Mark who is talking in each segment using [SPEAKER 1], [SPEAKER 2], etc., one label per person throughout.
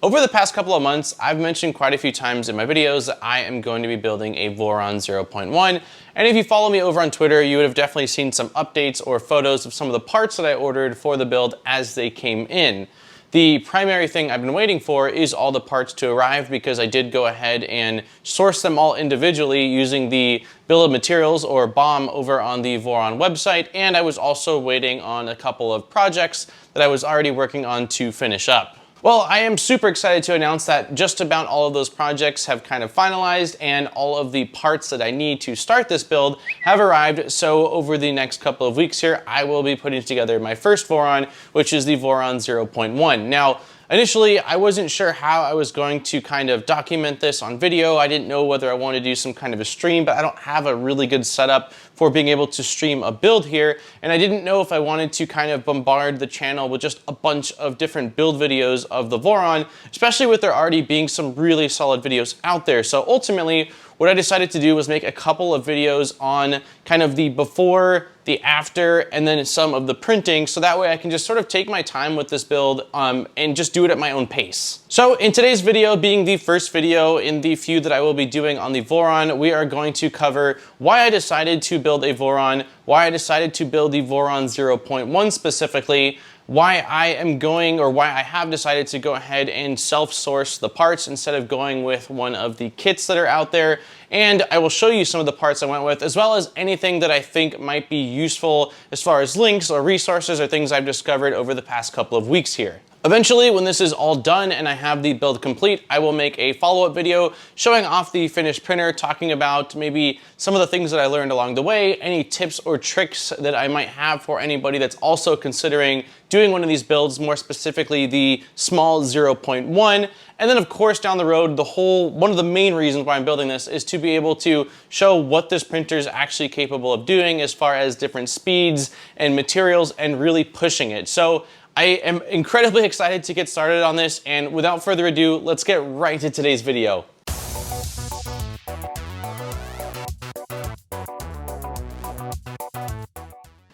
[SPEAKER 1] Over the past couple of months, I've mentioned quite a few times in my videos that I am going to be building a Voron 0.1, and if you follow me over on Twitter, you would have definitely seen some updates or photos of some of the parts that I ordered for the build as they came in. The primary thing I've been waiting for is all the parts to arrive, because I did go ahead and source them all individually using the bill of materials or BOM over on the Voron website, and I was also waiting on a couple of projects that I was already working on to finish up. Well, I am super excited to announce that just about all of those projects have kind of finalized, and all of the parts that I need to start this build have arrived. So over the next couple of weeks here, I will be putting together my first Voron, which is the Voron 0.1. Now, initially, I wasn't sure how I was going to kind of document this on video. I didn't know whether I wanted to do some kind of a stream, but I don't have a really good setup for being able to stream a build here. And I didn't know if I wanted to kind of bombard the channel with just a bunch of different build videos of the Voron, especially with there already being some really solid videos out there. So ultimately, what I decided to do was make a couple of videos on kind of the before, the after, and then some of the printing, so that way I can just sort of take my time with this build and just do it at my own pace. So in today's video, being the first video in the few that I will be doing on the Voron, we are going to cover why I decided to build a Voron, why I decided to build the Voron 0.1 specifically, why I have decided to go ahead and self-source the parts instead of going with one of the kits that are out there. And I will show you some of the parts I went with, as well as anything that I think might be useful as far as links or resources or things I've discovered over the past couple of weeks here. Eventually, when this is all done and I have the build complete, I will make a follow-up video showing off the finished printer, talking about maybe some of the things that I learned along the way, any tips or tricks that I might have for anybody that's also considering doing one of these builds, more specifically the small 0.1. And then of course down the road, one of the main reasons why I'm building this is to be able to show what this printer is actually capable of doing as far as different speeds and materials and really pushing it. So I am incredibly excited to get started on this, and without further ado, let's get right into today's video.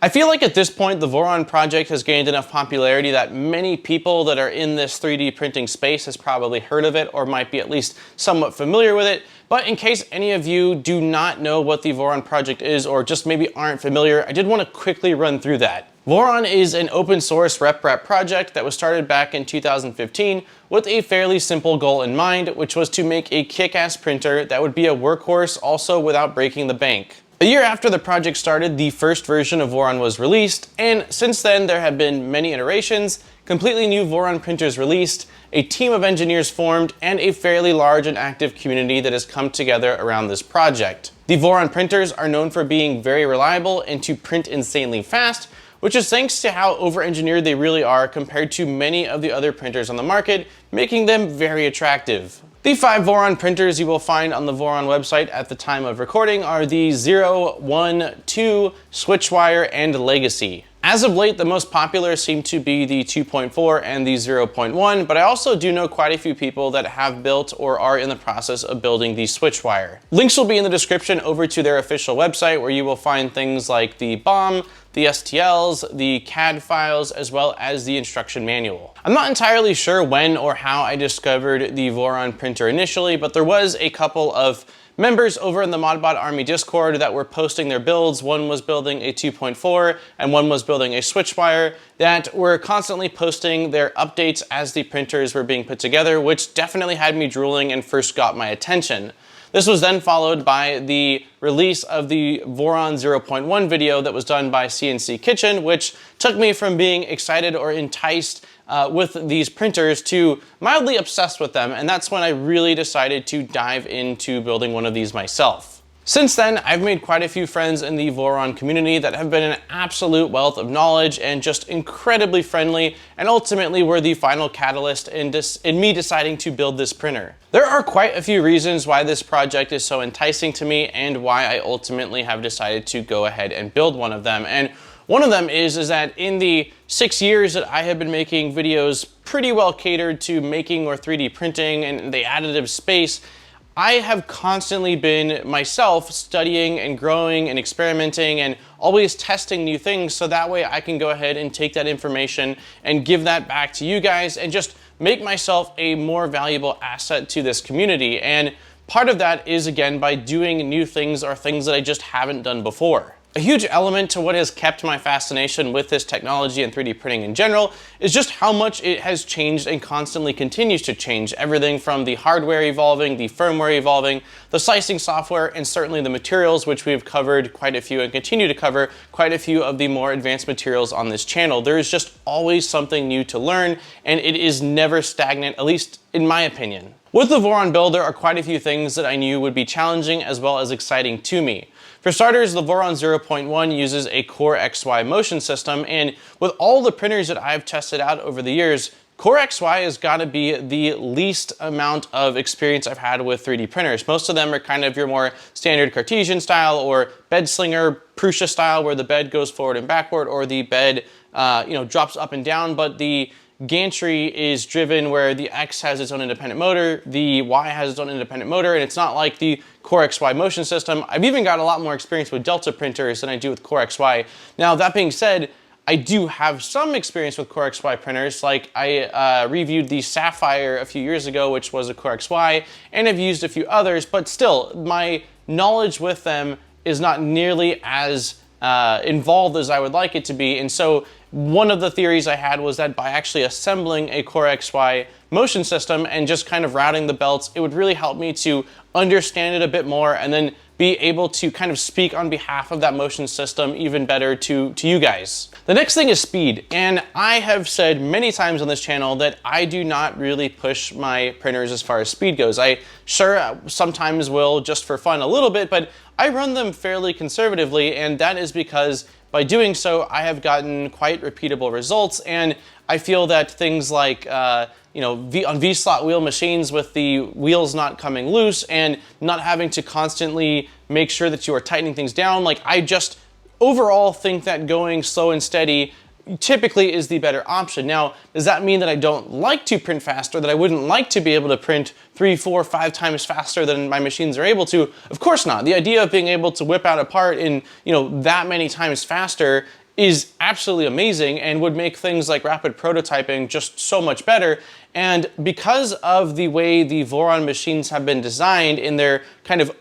[SPEAKER 1] I feel like at this point, the Voron project has gained enough popularity that many people that are in this 3D printing space has probably heard of it or might be at least somewhat familiar with it. But in case any of you do not know what the Voron project is, or just maybe aren't familiar, I did want to quickly run through that. Voron is an open source RepRap project that was started back in 2015 with a fairly simple goal in mind, which was to make a kick-ass printer that would be a workhorse also without breaking the bank. A year after the project started, the first version of Voron was released, and since then there have been many iterations, completely new Voron printers released, a team of engineers formed, and a fairly large and active community that has come together around this project. The Voron printers are known for being very reliable and to print insanely fast, which is thanks to how over-engineered they really are compared to many of the other printers on the market, making them very attractive. The 5 Voron printers you will find on the Voron website at the time of recording are the 0, 1, 2, Switchwire, and Legacy. As of late, the most popular seem to be the 2.4 and the 0.1, but I also do know quite a few people that have built or are in the process of building the Switchwire. Links will be in the description over to their official website, where you will find things like the BOM, the STLs, the CAD files, as well as the instruction manual. I'm not entirely sure when or how I discovered the Voron printer initially, but there was a couple of members over in the Modbot Army Discord that were posting their builds. One was building a 2.4 and one was building a Switchwire, that were constantly posting their updates as the printers were being put together, which definitely had me drooling and first got my attention. This was then followed by the release of the Voron 0.1 video that was done by CNC Kitchen, which took me from being excited or enticed with these printers to mildly obsessed with them, and that's when I really decided to dive into building one of these myself. Since then, I've made quite a few friends in the Voron community that have been an absolute wealth of knowledge and just incredibly friendly, and ultimately were the final catalyst in me deciding to build this printer. There are quite a few reasons why this project is so enticing to me and why I ultimately have decided to go ahead and build one of them. And one of them is that in the 6 years that I have been making videos pretty well catered to making or 3D printing and the additive space, I have constantly been myself studying and growing and experimenting and always testing new things, so that way I can go ahead and take that information and give that back to you guys and just make myself a more valuable asset to this community. And part of that is, again, by doing new things or things that I just haven't done before. A huge element to what has kept my fascination with this technology and 3D printing in general is just how much it has changed and constantly continues to change. Everything from the hardware evolving, the firmware evolving, the slicing software, and certainly the materials, which we've covered quite a few and continue to cover quite a few of the more advanced materials on this channel. There is just always something new to learn, and it is never stagnant, at least in my opinion. With the Voron build, there are quite a few things that I knew would be challenging as well as exciting to me. For starters, the Voron 0.1 uses a Core XY motion system, and with all the printers that I've tested out over the years, Core XY has got to be the least amount of experience I've had with 3D printers. Most of them are kind of your more standard Cartesian style or bed slinger, Prusa style, where the bed goes forward and backward, or the bed drops up and down, but the gantry is driven where the X has its own independent motor, the Y has its own independent motor, and it's not like the Core XY motion system. I've even got a lot more experience with Delta printers than I do with Core XY. Now, that being said, I do have some experience with Core XY printers. Like I reviewed the Sapphire a few years ago, which was a Core XY, and I've used a few others, but still, my knowledge with them is not nearly as involved as I would like it to be. And so one of the theories I had was that by actually assembling a Core XY motion system and just kind of routing the belts, it would really help me to understand it a bit more and then be able to kind of speak on behalf of that motion system even better to you guys. The next thing is speed, and I have said many times on this channel that I do not really push my printers as far as speed goes. I sometimes will just for fun a little bit, but I run them fairly conservatively, and that is because by doing so, I have gotten quite repeatable results, and I feel that things like on V-slot wheel machines with the wheels not coming loose and not having to constantly make sure that you are tightening things down, like I just overall think that going slow and steady typically is the better option. Now, does that mean that I don't like to print faster, that I wouldn't like to be able to print 3, 4, 5 times faster than my machines are able to? Of course not. The idea of being able to whip out a part in, that many times faster is absolutely amazing and would make things like rapid prototyping just so much better. And because of the way the Voron machines have been designed in their kind of,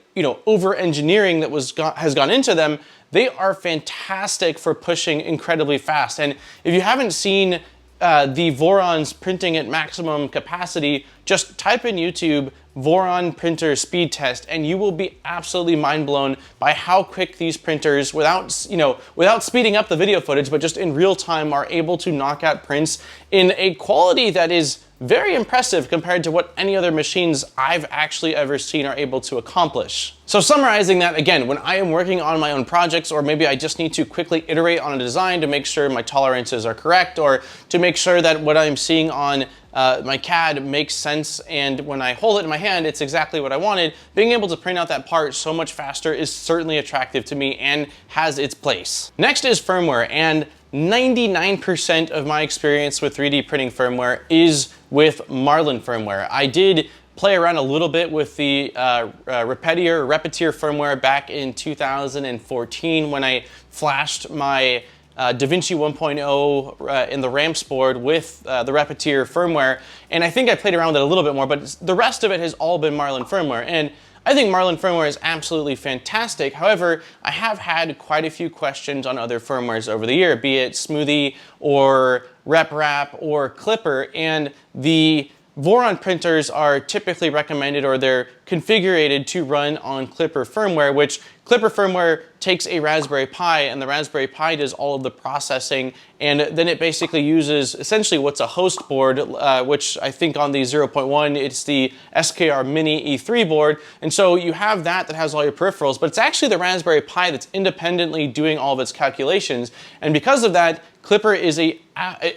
[SPEAKER 1] over-engineering that has gone into them, they are fantastic for pushing incredibly fast. And if you haven't seen the Vorons printing at maximum capacity, just type in YouTube Voron printer speed test and you will be absolutely mind blown by how quick these printers, without speeding up the video footage, but just in real time, are able to knock out prints in a quality that is very impressive compared to what any other machines I've actually ever seen are able to accomplish. So summarizing that, again, when I am working on my own projects, or maybe I just need to quickly iterate on a design to make sure my tolerances are correct, or to make sure that what I'm seeing on my CAD makes sense, and when I hold it in my hand, it's exactly what I wanted, being able to print out that part so much faster is certainly attractive to me and has its place. Next is firmware, and 99% of my experience with 3D printing firmware is with Marlin firmware. I did play around a little bit with the Repetier firmware back in 2014 when I flashed my DaVinci 1.0 in the ramps board with the Repetier firmware, and I think I played around with it a little bit more, but the rest of it has all been Marlin firmware, and I think Marlin firmware is absolutely fantastic. However, I have had quite a few questions on other firmwares over the year, be it Smoothie or RepRap or Clipper, and the Voron printers are typically recommended, or they're configured to run on Clipper firmware, which Clipper firmware takes a Raspberry Pi, and the Raspberry Pi does all of the processing, and then it basically uses essentially what's a host board, which I think on the 0.1, it's the SKR Mini E3 board, and so you have that has all your peripherals, but it's actually the Raspberry Pi that's independently doing all of its calculations, and because of that, Clipper is a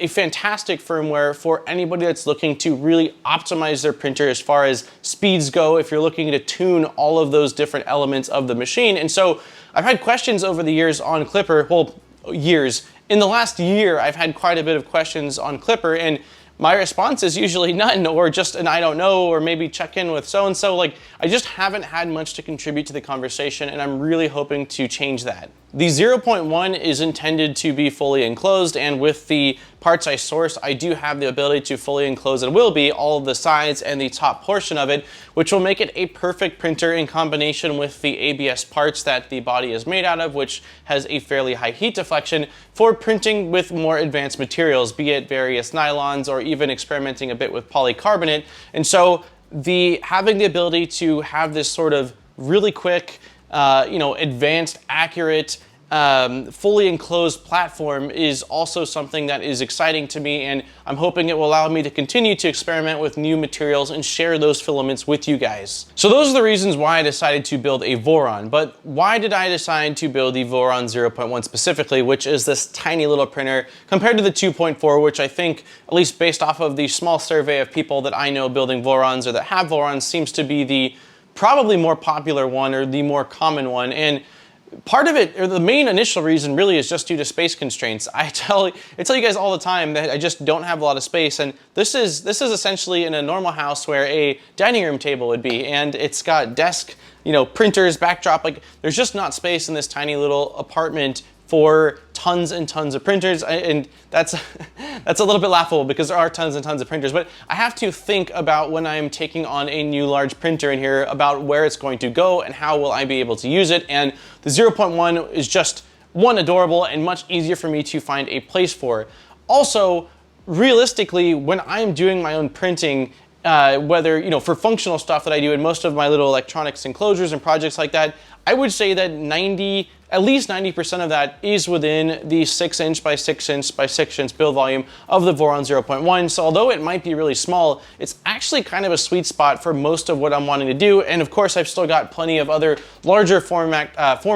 [SPEAKER 1] fantastic firmware for anybody that's looking to really optimize their printer as far as speeds go, if you're looking to tune all of those different elements of the machine. And so I've had questions over the years on Clipper, in the last year I've had quite a bit of questions on Clipper, and my response is usually none, or just an I don't know, or maybe check in with so-and-so. Like, I just haven't had much to contribute to the conversation, and I'm really hoping to change that. The 0.1 is intended to be fully enclosed, and with the parts I source, I do have the ability to fully enclose, and will be, all of the sides and the top portion of it, which will make it a perfect printer in combination with the ABS parts that the body is made out of, which has a fairly high heat deflection for printing with more advanced materials, be it various nylons or even experimenting a bit with polycarbonate. And so having the ability to have this sort of really quick, advanced, accurate, fully enclosed platform is also something that is exciting to me, and I'm hoping it will allow me to continue to experiment with new materials and share those filaments with you guys. So those are the reasons why I decided to build a Voron. But why did I decide to build the Voron 0.1 specifically, which is this tiny little printer, compared to the 2.4, which I think, at least based off of the small survey of people that I know building Vorons or that have Vorons, seems to be the probably more popular one or the more common one. And part of it, or the main initial reason, really is just due to space constraints. I tell you guys all the time that I just don't have a lot of space, and this is essentially in a normal house where a dining room table would be, and it's got desk, printers, backdrop. Like, there's just not space in this tiny little apartment for tons and tons of printers, and that's a little bit laughable because there are tons and tons of printers, but I have to think about when I'm taking on a new large printer in here about where it's going to go and how will I be able to use it, and the 0.1 is just, one, adorable and much easier for me to find a place for. Also, realistically, when I'm doing my own printing, whether, for functional stuff that I do in most of my little electronics enclosures and projects like that, I would say that at least 90% of that is within the 6" by 6" by 6" build volume of the Voron 0.1. So although it might be really small, it's actually kind of a sweet spot for most of what I'm wanting to do. And of course, I've still got plenty of other larger form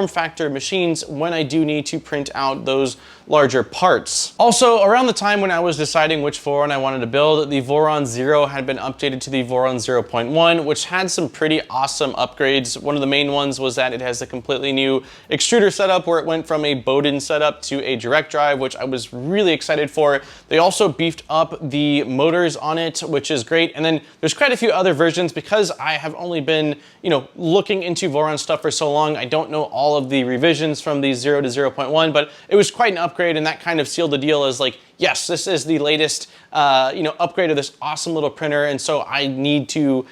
[SPEAKER 1] factor machines when I do need to print out those larger parts. Also, around the time when I was deciding which Voron I wanted to build, the Voron 0 had been updated to the Voron 0.1, which had some pretty awesome upgrades. One of the main ones was that it has a completely new extruder setup, where it went from a Bowden setup to a direct drive, which I was really excited for. They also beefed up the motors on it, which is great. And then there's quite a few other versions. Because I have only been, looking into Voron stuff for so long, I don't know all of the revisions from the 0 to 0.1, but it was quite an upgrade, and that kind of sealed the deal as like, yes, this is the latest, upgrade of this awesome little printer, and so I need to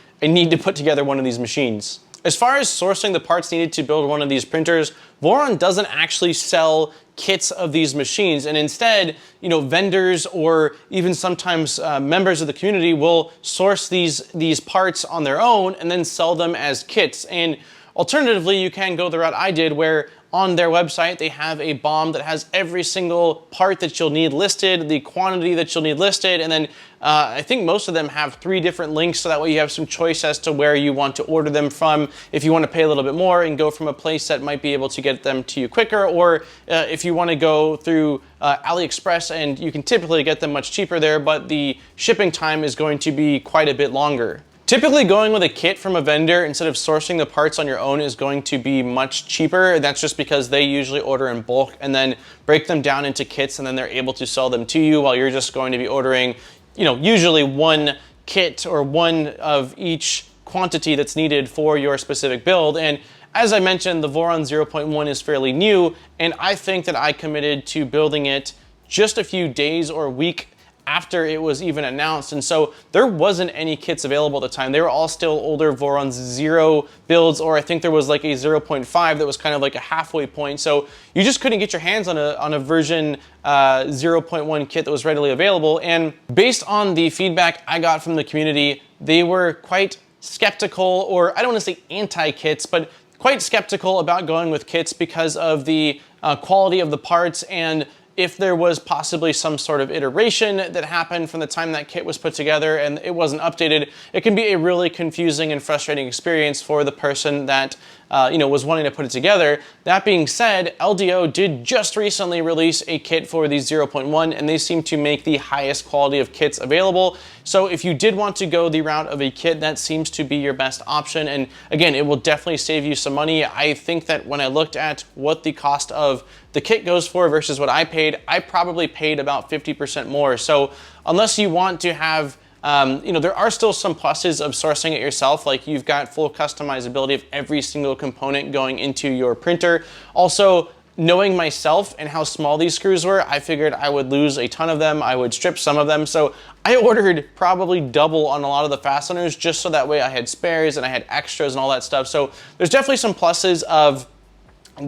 [SPEAKER 1] put together one of these machines. As far as sourcing the parts needed to build one of these printers, Voron doesn't actually sell kits of these machines, and instead, vendors or even sometimes members of the community will source these parts on their own and then sell them as kits. And alternatively, you can go the route I did, where on their website they have a BOM that has every single part that you'll need listed, the quantity that you'll need listed, and then I think most of them have 3 different links, so that way you have some choice as to where you want to order them from, if you want to pay a little bit more and go from a place that might be able to get them to you quicker, or if you want to go through AliExpress, and you can typically get them much cheaper there, but the shipping time is going to be quite a bit longer. Typically, going with a kit from a vendor instead of sourcing the parts on your own is going to be much cheaper. That's just because they usually order in bulk and then break them down into kits, and then they're able to sell them to you, while you're just going to be ordering, usually one kit or one of each quantity that's needed for your specific build. And as I mentioned, the Voron 0.1 is fairly new, and I think that I committed to building it just a few days or a week after it was even announced, and so there wasn't any kits available at the time. They were all still older Voron 0 builds, or I think there was like a 0.5 that was kind of like a halfway point, so you just couldn't get your hands on a version 0.1 kit that was readily available. And based on the feedback I got from the community, they were quite skeptical, or I don't want to say anti-kits, but quite skeptical about going with kits because of the quality of the parts, and if there was possibly some sort of iteration that happened from the time that kit was put together and it wasn't updated, it can be a really confusing and frustrating experience for the person that was wanting to put it together. That being said, LDO did just recently release a kit for the 0.1, and they seem to make the highest quality of kits available. So if you did want to go the route of a kit, that seems to be your best option. And again, it will definitely save you some money. I think that when I looked at what the cost of the kit goes for versus what I paid, I probably paid about 50% more. So unless you want to have there are still some pluses of sourcing it yourself, like you've got full customizability of every single component going into your printer. Also, knowing myself and how small these screws were, I figured I would lose a ton of them. I would strip some of them. So I ordered probably double on a lot of the fasteners just so that way I had spares and I had extras and all that stuff. So there's definitely some pluses of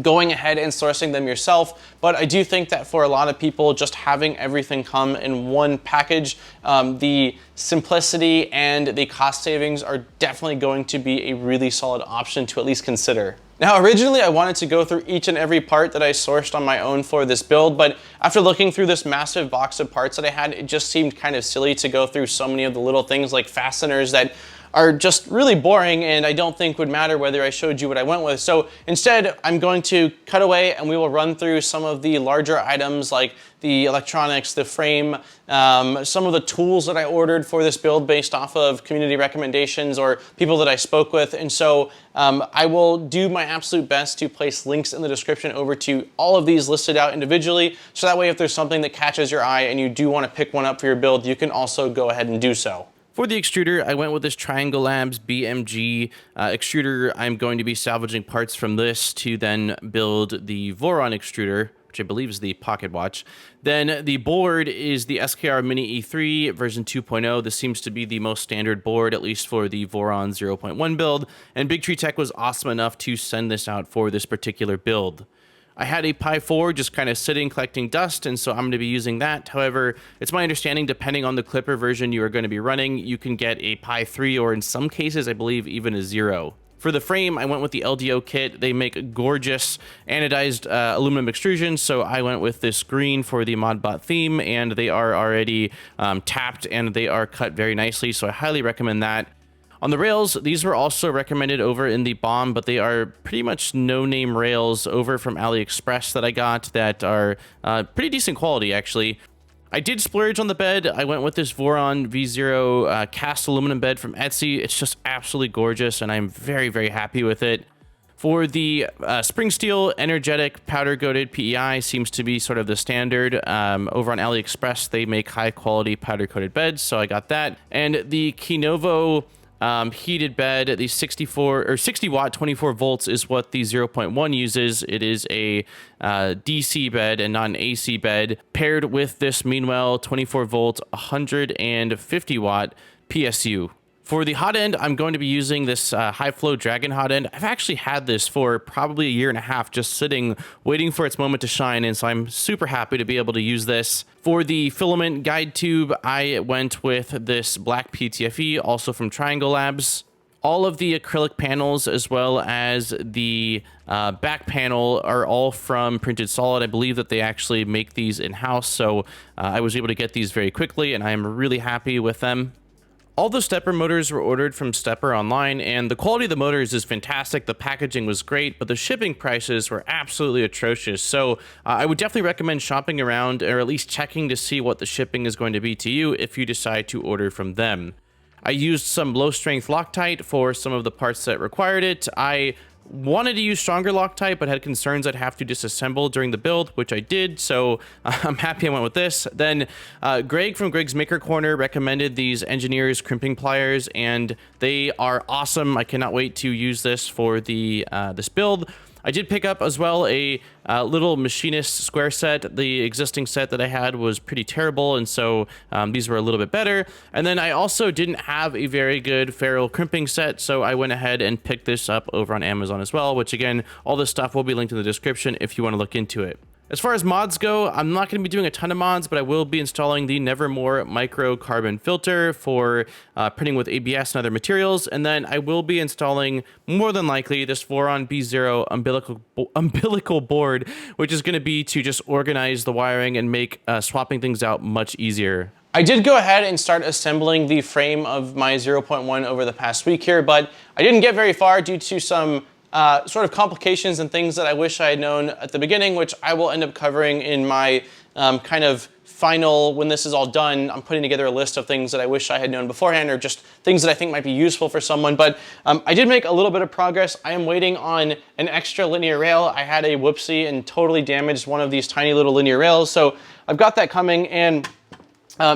[SPEAKER 1] going ahead and sourcing them yourself, but I do think that for a lot of people, just having everything come in one package, the simplicity and the cost savings are definitely going to be a really solid option to at least consider. Now, originally I wanted to go through each and every part that I sourced on my own for this build, but after looking through this massive box of parts that I had, it just seemed kind of silly to go through so many of the little things like fasteners that are just really boring and I don't think would matter whether I showed you what I went with. So instead, I'm going to cut away and we will run through some of the larger items like the electronics, the frame, some of the tools that I ordered for this build based off of community recommendations or people that I spoke with. And so I will do my absolute best to place links in the description over to all of these listed out individually. So that way, if there's something that catches your eye and you do want to pick one up for your build, you can also go ahead and do so. For the extruder, I went with this Triangle Labs BMG extruder. I'm going to be salvaging parts from this to then build the Voron extruder, which I believe is the pocket watch. Then the board is the SKR Mini E3 version 2.0. This seems to be the most standard board, at least for the Voron 0.1 build. And Big Tree Tech was awesome enough to send this out for this particular build. I had a Pi 4 just kind of sitting collecting dust, and so I'm going to be using that. However, it's my understanding, depending on the Clipper version you are going to be running, you can get a Pi 3 or in some cases, I believe, even a 0. For the frame, I went with the LDO kit. They make gorgeous anodized aluminum extrusions, so I went with this green for the ModBot theme, and they are already tapped and they are cut very nicely, so I highly recommend that. On the rails, these were also recommended over in the BOM, but they are pretty much no-name rails over from AliExpress that I got that are pretty decent quality, actually. I did splurge on the bed. I went with this Voron V0 cast aluminum bed from Etsy. It's just absolutely gorgeous, and I'm very, very happy with it. For the spring steel energetic powder coated PEI seems to be sort of the standard. Over on AliExpress, they make high quality powder coated beds, so I got that. And the Kinovo heated bed, the 60 watt 24 volts is what the 0.1 uses. It is a DC bed and not an AC bed, paired with this Meanwell 24 volt 150 watt PSU. For the hot end, I'm going to be using this high flow Dragon hot end. I've actually had this for probably a year and a half, just sitting, waiting for its moment to shine, and so I'm super happy to be able to use this. For the filament guide tube, I went with this black PTFE, also from Triangle Labs. All of the acrylic panels, as well as the back panel, are all from Printed Solid. I believe that they actually make these in-house, so I was able to get these very quickly, and I am really happy with them. All the stepper motors were ordered from Stepper online, and the quality of the motors is fantastic. The packaging was great, but the shipping prices were absolutely atrocious. So I would definitely recommend shopping around, or at least checking to see what the shipping is going to be to you if you decide to order from them. I used some low-strength Loctite for some of the parts that required it. I wanted to use stronger Loctite, but had concerns I'd have to disassemble during the build, which I did, so I'm happy I went with this. Then Greg from Greg's Maker Corner recommended these Engineers Crimping Pliers, and they are awesome. I cannot wait to use this for the this build. I did pick up as well a little Machinist square set. The existing set that I had was pretty terrible, and so these were a little bit better. And then I also didn't have a very good Ferrule crimping set, so I went ahead and picked this up over on Amazon as well, which again, all this stuff will be linked in the description if you want to look into it. As far as mods go, I'm not going to be doing a ton of mods, but I will be installing the Nevermore micro carbon filter for printing with ABS and other materials. And then I will be installing, more than likely, this Voron V0 umbilical board, which is going to be to just organize the wiring and make swapping things out much easier. I did go ahead and start assembling the frame of my 0.1 over the past week here, but I didn't get very far due to some sort of complications and things that I wish I had known at the beginning, which I will end up covering in my kind of final, when this is all done, I'm putting together a list of things that I wish I had known beforehand, or just things that I think might be useful for someone. But I did make a little bit of progress. I am waiting on an extra linear rail. I had a whoopsie and totally damaged one of these tiny little linear rails. So I've got that coming, and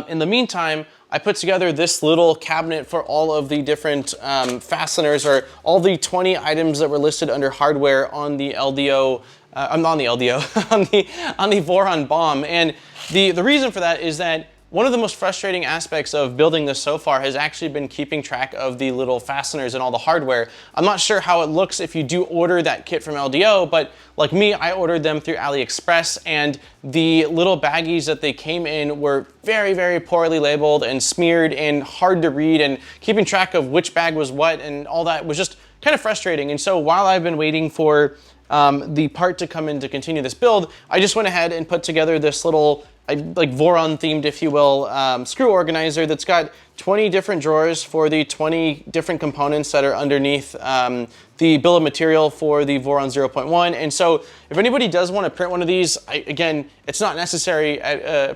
[SPEAKER 1] in the meantime, I put together this little cabinet for all of the different fasteners, or all the 20 items that were listed under hardware on the LDO I'm not on the LDO, on the Voron bomb. And the reason for that is that one of the most frustrating aspects of building this so far has actually been keeping track of the little fasteners and all the hardware. I'm not sure how it looks if you do order that kit from LDO, but like me, I ordered them through AliExpress, and the little baggies that they came in were very, very poorly labeled and smeared and hard to read, and keeping track of which bag was what and all that was just kind of frustrating. And so while I've been waiting for the part to come in to continue this build, I just went ahead and put together this little like Voron themed, if you will, screw organizer that's got 20 different drawers for the 20 different components that are underneath the bill of material for the Voron 0.1. And so if anybody does want to print one of these, again, it's not necessary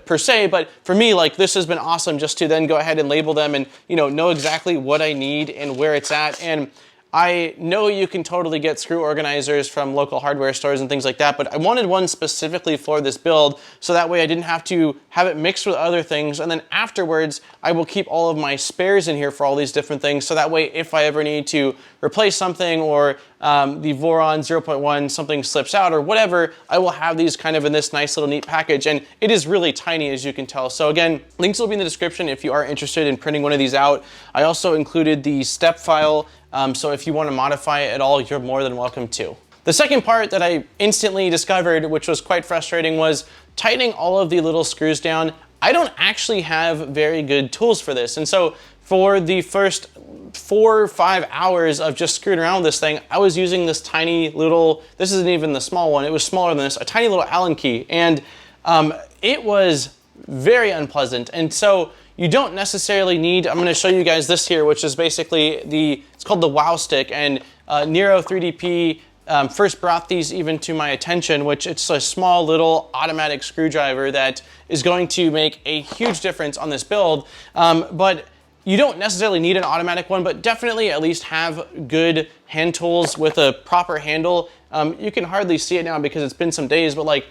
[SPEAKER 1] per se, but for me, like, this has been awesome just to then go ahead and label them and, you know exactly what I need and where it's at. And I know you can totally get screw organizers from local hardware stores and things like that, but I wanted one specifically for this build, so that way I didn't have to have it mixed with other things. And then afterwards, I will keep all of my spares in here for all these different things, so that way if I ever need to replace something, or the Voron 0.1, something slips out or whatever, I will have these kind of in this nice little neat package. And it is really tiny, as you can tell. So again, links will be in the description if you are interested in printing one of these out. I also included the step file, so if you want to modify it at all, you're more than welcome to. The second part that I instantly discovered, which was quite frustrating, was tightening all of the little screws down. I don't actually have very good tools for this. And so for the first 4 or 5 hours of just screwing around with this thing, I was using this tiny little, this isn't even the small one, it was smaller than this, a tiny little Allen key. And it was very unpleasant. And so you don't necessarily need, I'm gonna show you guys this here, which is basically it's called the Wowstick, and Nero 3DP first brought these even to my attention, which it's a small little automatic screwdriver that is going to make a huge difference on this build. But you don't necessarily need an automatic one, but definitely at least have good hand tools with a proper handle. You can hardly see it now because it's been some days, but like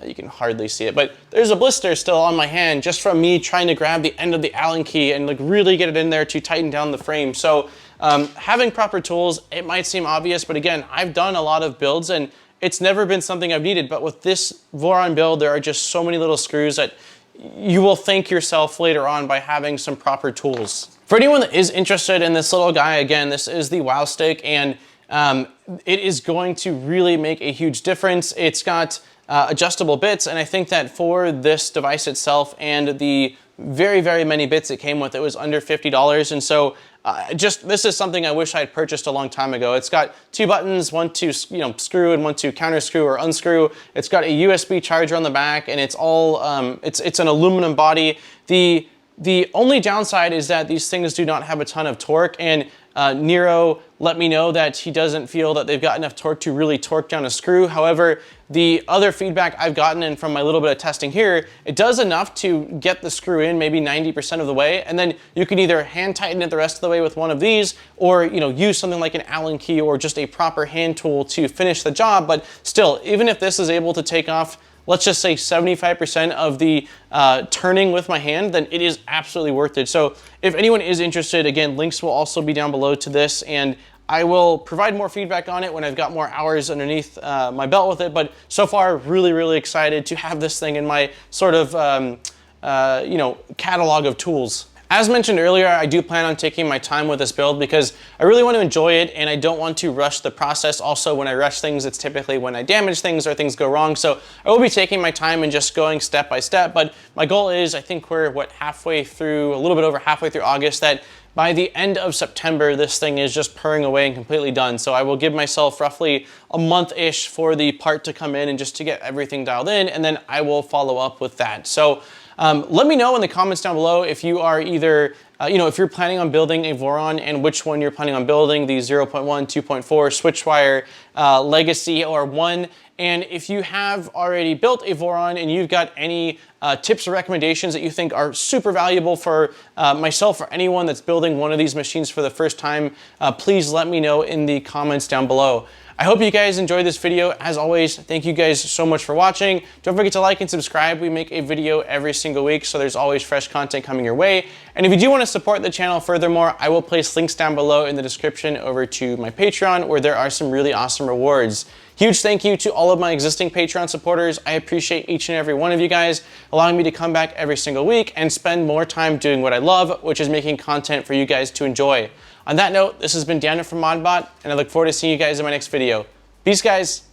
[SPEAKER 1] you can hardly see it, but there's a blister still on my hand just from me trying to grab the end of the Allen key and like really get it in there to tighten down the frame. So having proper tools, it might seem obvious, but again, I've done a lot of builds and it's never been something I've needed. But with this Voron build, there are just so many little screws that you will thank yourself later on by having some proper tools. For anyone that is interested in this little guy, again, this is the Wowstick, and it is going to really make a huge difference. It's got adjustable bits, and I think that for this device itself and the very, very many bits it came with, it was under $50. And so this is something I wish I had purchased a long time ago. It's got 2 buttons, one to screw and one to counter screw or unscrew. It's got a USB charger on the back, and it's all it's an aluminum body. The only downside is that these things do not have a ton of torque, and Nero let me know that he doesn't feel that they've got enough torque to really torque down a screw. However, the other feedback I've gotten, and from my little bit of testing here, it does enough to get the screw in maybe 90% of the way, and then you can either hand tighten it the rest of the way with one of these, or use something like an Allen key or just a proper hand tool to finish the job. But still, even if this is able to take off, let's just say 75% of the turning with my hand, then it is absolutely worth it. So if anyone is interested, again, links will also be down below to this, and I will provide more feedback on it when I've got more hours underneath my belt with it. But so far, really, really excited to have this thing in my sort of catalog of tools. As mentioned earlier, I do plan on taking my time with this build because I really want to enjoy it, and I don't want to rush the process. Also, when I rush things, it's typically when I damage things or things go wrong. So I will be taking my time and just going step by step. But my goal is, I think we're a little bit over halfway through August, that by the end of September, this thing is just purring away and completely done. So I will give myself roughly a month-ish for the part to come in and just to get everything dialed in, and then I will follow up with that. So let me know in the comments down below if you are either, if you're planning on building a Voron and which one you're planning on building, the 0.1, 2.4, Switchwire, Legacy, or 1. And if you have already built a Voron and you've got any tips or recommendations that you think are super valuable for myself or anyone that's building one of these machines for the first time, please let me know in the comments down below. I hope you guys enjoyed this video. As always, thank you guys so much for watching. Don't forget to like and subscribe. We make a video every single week, so there's always fresh content coming your way. And if you do want to support the channel furthermore, I will place links down below in the description over to my Patreon, where there are some really awesome rewards. Huge thank you to all of my existing Patreon supporters. I appreciate each and every one of you guys, allowing me to come back every single week and spend more time doing what I love, which is making content for you guys to enjoy. On that note, this has been Daniel from ModBot, and I look forward to seeing you guys in my next video. Peace, guys.